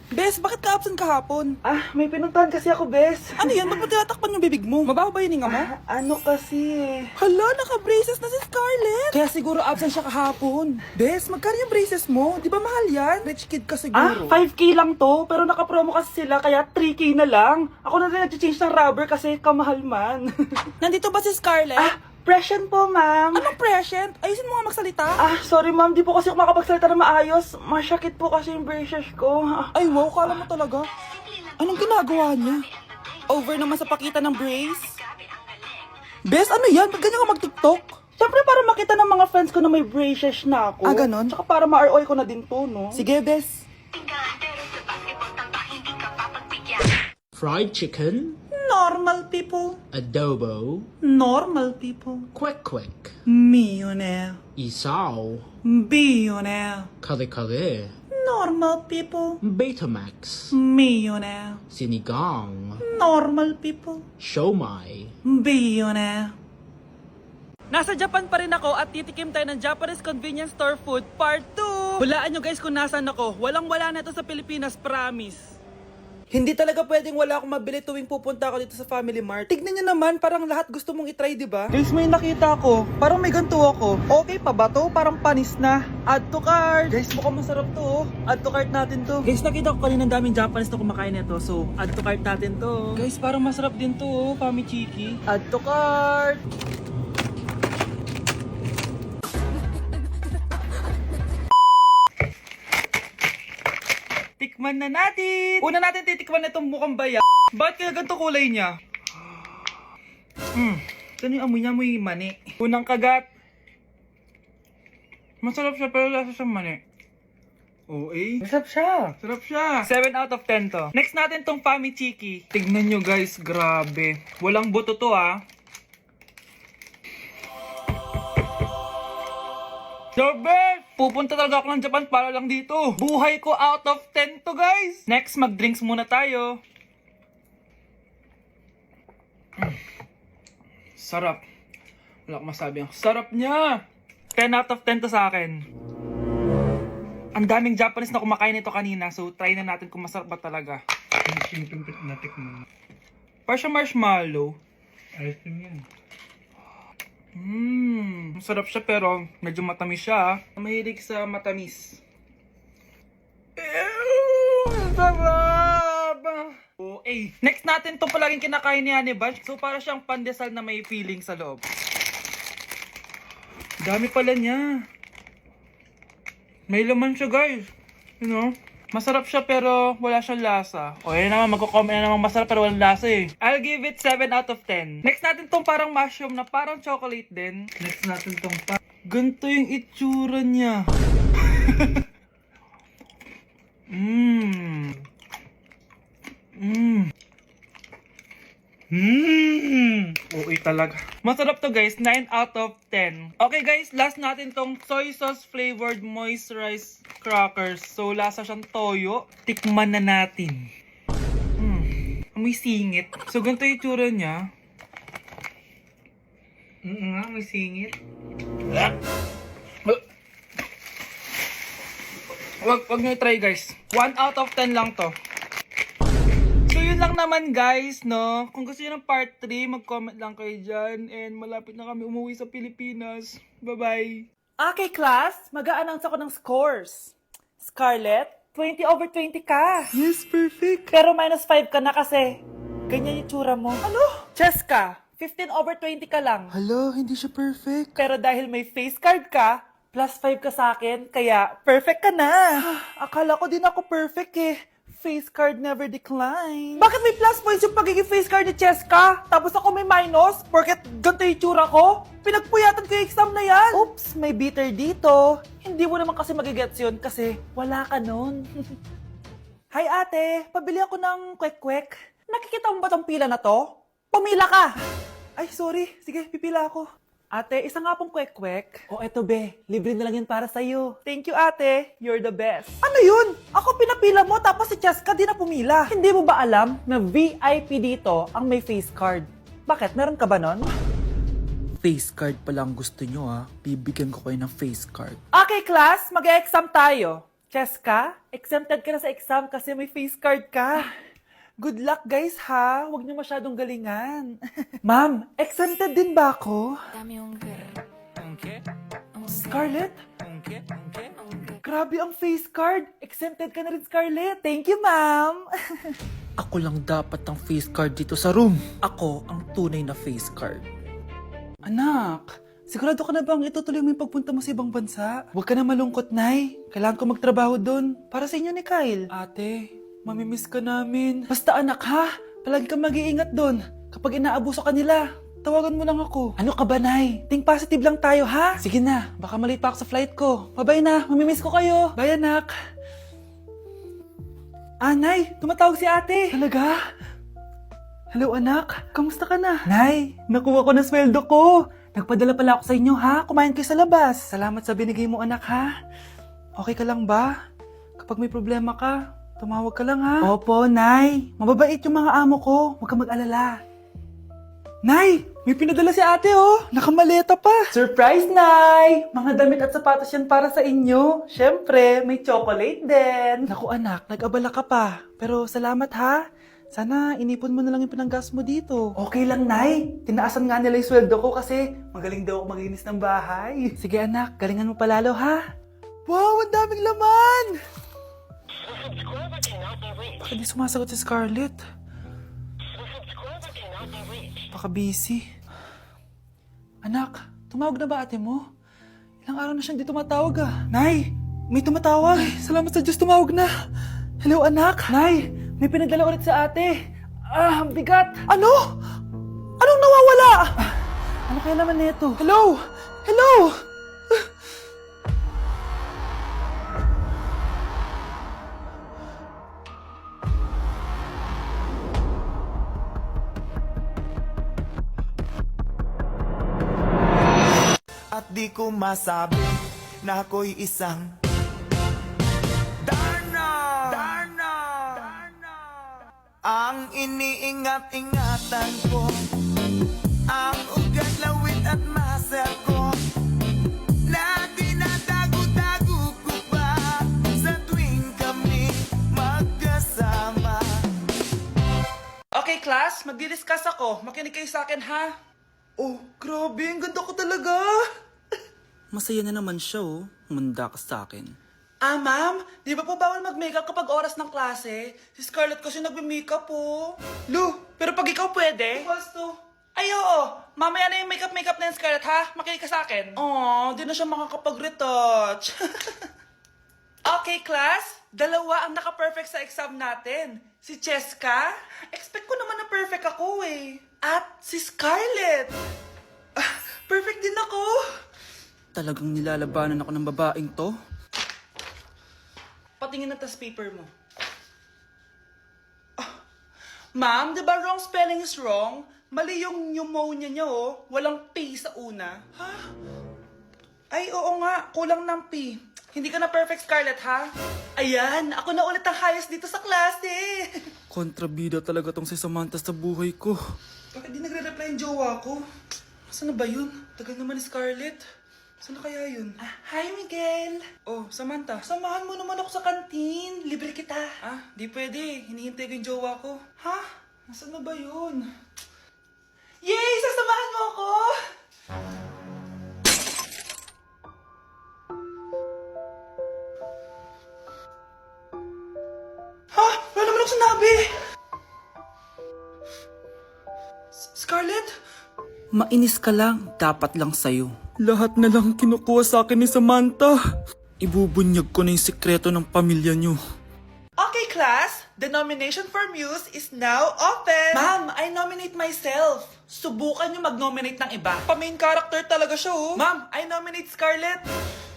Bes, bakit ka absent kahapon? May pinuntahan kasi ako, Bes. Ano yan? Ba't mo tinatakpan yung bibig mo? Mabaho ba yung hinga mo? Ano kasi Hala, naka-braces na si Scarlett! Kaya siguro absent siya kahapon. Bes, magkano yung braces mo? Di ba mahal yan? Rich kid ka siguro. 5K lang to, pero naka-promo kasi sila, kaya 3K na lang. Ako na rin nag-change ng rubber kasi kamahal man. Nandito ba si Scarlett? Present po, ma'am. Anong present? Ayusin mo nga magsalita. Sorry ma'am, di po kasi ako makapagsalita na maayos. Masyakit po kasi yung braces ko. Ay wow, kala mo talaga. Anong ginagawa niya? Over naman sa pakita ng brace? Bes, ano yan? Ba't ganyan ka mag-tiktok? Siyempre para makita ng mga friends ko na may braces na ako. Ganon? Tsaka para ma-ROI ko na din to, no? Sige, Bes. Fried chicken, Normal people. adobo, Normal people. kwek-kwek, Millionaire. isaw, Billionaire. kare-kare, Normal people. Betamax, Millionaire. sinigang, Normal people. siomai. Billionaire. Nasa Japan pa rin ako at titikim tayo ng Japanese convenience store food part 2. Hulaan nyo guys kung nasaan ako. Walang-wala na ito sa Pilipinas, promise. Hindi talaga pwedeng wala akong mabili tuwing pupunta ako dito sa Family Mart. Tignan nyo naman, parang lahat gusto mong itry, di ba? Guys, may nakita ko. Parang may ganito ako. Okay pa ba to? Parang panis na. Add to cart. Guys, mukhang masarap to. Oh. Add to cart natin to. Guys, nakita ko kanina daming Japanese na kumakain nito. So, add to cart natin to. Guys, parang masarap din to. Oh. Pamichiki. Add to cart. Tikman na natin! Una natin titikman na itong mukhang baya. Bakit kaya ganito kulay niya? Ito yung amoy niya, amoy mani. Unang kagat. Masarap siya pero lasa siyang mani. Masarap siya. Sarap siya. 7 out of 10 to. Next natin tong Pamichiki. Tignan nyo guys, grabe. Walang buto to The best! Pupunta talaga ako ng Japan para lang dito. Buhay ko out of 10 to guys. Next, mag-drinks muna tayo. Sarap. Wala akong masabi. Ang sarap niya. 10 out of 10 to sa akin. Ang daming Japanese na kumakain nito kanina. So, try na natin kung masarap ba talaga. Parang siya marshmallow. Ayos din yan. Masarap siya pero medyo matamis siya. Mahilig sa matamis. Sarap! Next natin itong palaging kinakain ni Honey Bunch. So para siyang pandesal na may feeling sa loob. Dami pala niya. May laman siya guys. You know? Masarap siya pero wala siyang lasa. O yun naman, magko-comment na naman masarap pero walang lasa eh. I'll give it 7 out of 10. Next natin tong parang mushroom na parang chocolate din. Next natin tong Ganito yung itsura niya. Uy talaga. Masarap to guys, 9 out of 10. Okay guys, last natin tong soy sauce flavored moisturized crackers. So lasa siyang toyo. Tikman na natin. Amoy singit. So ganito yung itsura niya. may singit. Wag nyo i-try guys. 1 out of 10 lang to. So yun lang naman guys, no? Kung gusto nyo ng part 3, mag-comment lang kayo dyan. And malapit na kami umuwi sa Pilipinas. Bye-bye! Okay class, mag-a-announce ako ng scores. Scarlett, 20 over 20 ka. Yes, perfect. Pero minus 5 ka na kasi ganyan yung tsura mo. Ano? Cheska, 15 over 20 ka lang. Hala, hindi siya perfect. Pero dahil may face card ka, plus 5 ka sa akin, kaya perfect ka na. Akala ko din ako perfect eh. Face card never decline. Bakit may plus points yung pagiging face card ni Cheska? Tapos ako may minus? Porket ganito yung tsura ko? Pinagpuyatan ko yung exam na yan. Oops, may bitter dito. Hindi mo naman kasi magigets yun kasi wala ka nun. Hi ate, pabili ako ng kwek-kwek. Nakikita mo ba tong pila na to? Pumila ka! Ay, sorry. Sige, pipila ako. Ate, isa nga pong kwek-kwek. O eto be, libre na lang yun para sa'yo. Thank you ate, you're the best. Ano yun? Ako pinapila mo tapos si Cheska di na pumila. Hindi mo ba alam na VIP dito ang may face card? Bakit? Meron ka ba nun? Face card pa lang gusto nyo Bibigyan ko kayo ng face card. Okay class, mag-exam tayo. Cheska, exempted ka na sa exam kasi may face card ka. Good luck guys ha, huwag niyo masyadong galingan. Ma'am, exempted din ba ako? Dame un Scarlett? Grabe ang face card. Exempted ka na rin, Scarlett. Thank you, ma'am. Ako lang dapat ang face card dito sa room. Ako ang tunay na face card. Anak, sigurado ka na bang itutuloy mo yung pagpunta mo sa ibang bansa? Huwag ka na malungkot, Nay. Kailangan ko magtrabaho doon. Para sa inyo ni Kyle. Ate, mamimiss ka namin. Basta anak ha, palagi ka mag-iingat doon. Kapag inaabuso ka nila, tawagan mo lang ako. Ano ka ba, Nay? Think positive lang tayo, ha? Sige na, baka malate pa ako sa flight ko. Bye-bye na, mamimiss ko kayo. Bye, anak. Nay, tumatawag si ate. Talaga? Hello, anak. Kamusta ka na? Nay, nakuha ko na sweldo ko. Nagpadala pala ako sa inyo, ha? Kumain kayo sa labas. Salamat sa binigay mo, anak, ha? Okay ka lang ba? Kapag may problema ka, tumawag ka lang, ha? Opo, Nay. Mababait yung mga amo ko. Huwag kang mag-alala. Nay, may pinadala si ate, oh. Nakamaleta pa. Surprise, Nay! Mga damit at sapatos yan para sa inyo. Siyempre, may chocolate din. Naku, anak, nag-abala ka pa. Pero salamat, ha? Sana inipon mo na lang yung pinanggas mo dito. Okay lang, Nay. Tinaasan nga nila yung sweldo ko kasi magaling daw ako maglinis ng bahay. Sige, anak. Galingan mo palalo, ha? Wow, ang daming laman! Bakit di sumasagot si Scarlett? Baka busy. Anak, tumawag na ba ate mo? Ilang araw na siyang di tumatawag ah. Nay, may tumatawag. Ay, salamat sa Diyos, tumawag na. Hello anak. Nay, may pinadala ulit sa ate. Ang bigat. Ano? Anong nawawala? Ano kaya naman nito? Hello? Hello? At di ko masabi na ako'y isang Darna! Ang iniingat-ingatan ko, ang ugat, lawit at muscle ko, na dinadago-dago ko pa sa tuwing kami magkasama. Okay, class, magdi-discuss ako. Makinig kayo sa akin, ha? Oh, grabe, ang ganda ko talaga. Masaya na naman siya, oh. Humanda ka sa akin. Ma'am, di ba po bawal mag-makeup kapag oras ng klase? Si Scarlett kasi nagme-makeup po. Lu, pero pag ikaw pwede? Basto. Ay, oo. Mamaya na yung makeup na yung Scarlett, ha? Makinig ka sa akin. Aw, di na siya makakapag-retouch. Okay, class. Dalawa ang naka-perfect sa exam natin. Si Cheska. Expect ko naman na perfect ako eh. At si Scarlett. Perfect din ako. Talagang nilalabanan ako ng babaeng to. Patingin na tas paper mo. Ma'am, di ba wrong spelling is wrong? Mali yung pneumonia niya, oh. Walang P sa una. Ha? Ay, oo nga. Kulang ng P. Hindi ka na perfect, Scarlett, ha? Ayan, ako na ulit ang highest dito sa klase. Kontrabida talaga tong si Samantha sa buhay ko. Bakit di nagre-reply yung jowa ko? Saan na ba yun? Tagal naman ni Scarlett. Saan na kaya yun? Hi, Miguel! Oh, Samantha, samahan mo naman ako sa kantin. Libre kita. Di pwede. Hinihintay ko yung jowa ko. Ha? Nasaan na ba yun? Yay! Sasamahan mo ako! Ha? Wala naman ako sinabi! Scarlett? Mainis ka lang, dapat lang sa'yo. Lahat na lang kinukuha sa akin ni Samantha. Ibubunyag ko na yung sekreto ng pamilya niyo. Okay, class. The nomination for Muse is now open. Ma'am, I nominate myself. Subukan niyo mag-nominate ng iba. Pa-main character talaga siya, oh. Ma'am, I nominate Scarlett.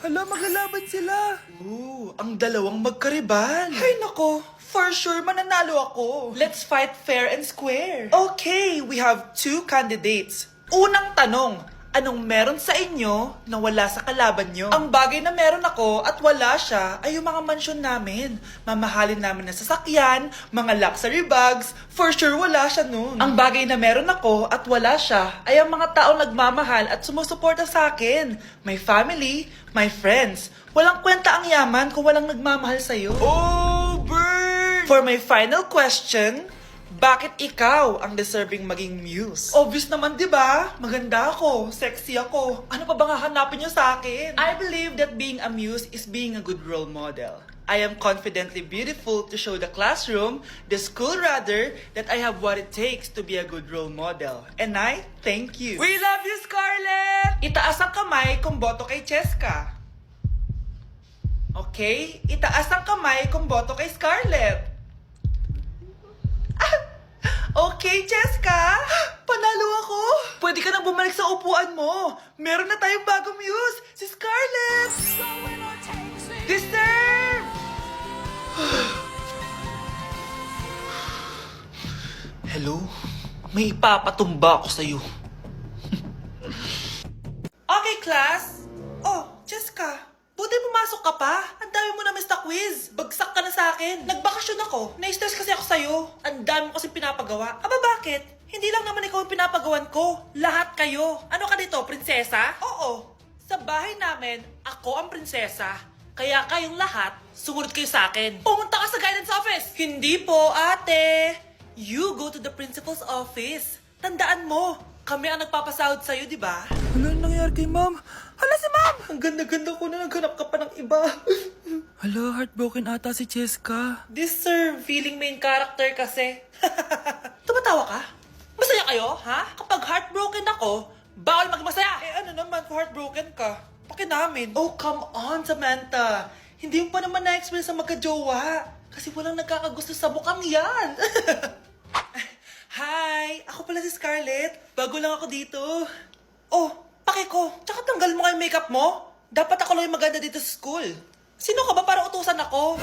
Hala, maglalaban sila. Ooh, ang dalawang magkaribal. Ay, nako. For sure, mananalo ako. Let's fight fair and square. Okay, we have two candidates. Unang tanong, Anong meron sa inyo na wala sa kalaban nyo? Ang bagay na meron ako at wala siya ay yung mga mansyon namin. Mamahalin namin na sasakyan, mga luxury bags, for sure wala siya nun. Ang bagay na meron ako at wala siya ay ang mga taong nagmamahal at sumusuporta sa akin. My family, my friends. Walang kwenta ang yaman kung walang nagmamahal sa'yo. Oh, burn! For my final question, bakit ikaw ang deserving maging muse? Obvious naman, di ba? Maganda ako, sexy ako. Ano pa bang hahanapin niyo sa akin? I believe that being a muse is being a good role model. I am confidently beautiful to show the classroom, the school rather, that I have what it takes to be a good role model. And I thank you. We love you, Scarlett! Itaas ang kamay kung boto kay Cheska. Okay? Itaas ang kamay kung boto kay Scarlett. Okay, Cheska! Panalo ako! Pwede ka nang bumalik sa upuan mo. Meron na tayong bagong muse, si Scarlett! Deserve! Hello? May ipapatumba ako sa'yo. Okay, class. Oh, Cheska. Buti pumasok ka pa. Ang dami mo na miss na quiz. Bagsak ka na sa akin. Nagbakasyon ako. Na-stress kasi ako sa'yo. Ang dami mo kasi pinapagawa. Aba, bakit? Hindi lang naman ikaw ang pinapagawan ko. Lahat kayo. Ano ka dito, prinsesa? Oo. Sa bahay namin, ako ang prinsesa. Kaya kayong lahat, sumunod kayo sa akin. Pumunta ka sa guidance office. Hindi po, ate. You go to the principal's office. Tandaan mo, kami ang nagpapasahod sa'yo, di ba? Ano nangyari kay ma'am? Hala si ma'am! Ang ganda-ganda ko na naghanap ka pa ng iba. Hala, heartbroken ata si Cheska. This sir, feeling main character kasi. Tumatawa ka? Masaya kayo, ha? Kapag heartbroken ako, bawal maging masaya. Eh ano naman kung heartbroken ka? Pakinamin. Oh, come on, Samantha. Hindi mo pa naman na-experience ang magka-jowa. Kasi walang nagkakagusto sa bukang yan. Hi! Ako pala si Scarlett. Bago lang ako dito. Oh, pake ko. Tsaka tanggal mo nga yung makeup mo. Dapat ako lang yung maganda dito sa school. Sino ka ba para utusan ako?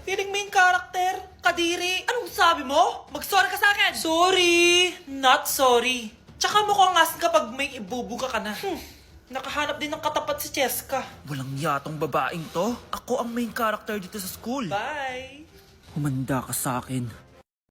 Feeling main character? Kadiri? Anong sabi mo? Mag-sorry ka sa akin! Sorry! Not sorry. Tsaka mukhang asin kapag may ibubuga ka na. Nakahanap din ng katapat si Cheska. Walang yatong babaeng to. Ako ang main character dito sa school. Bye! Humanda ka sa akin.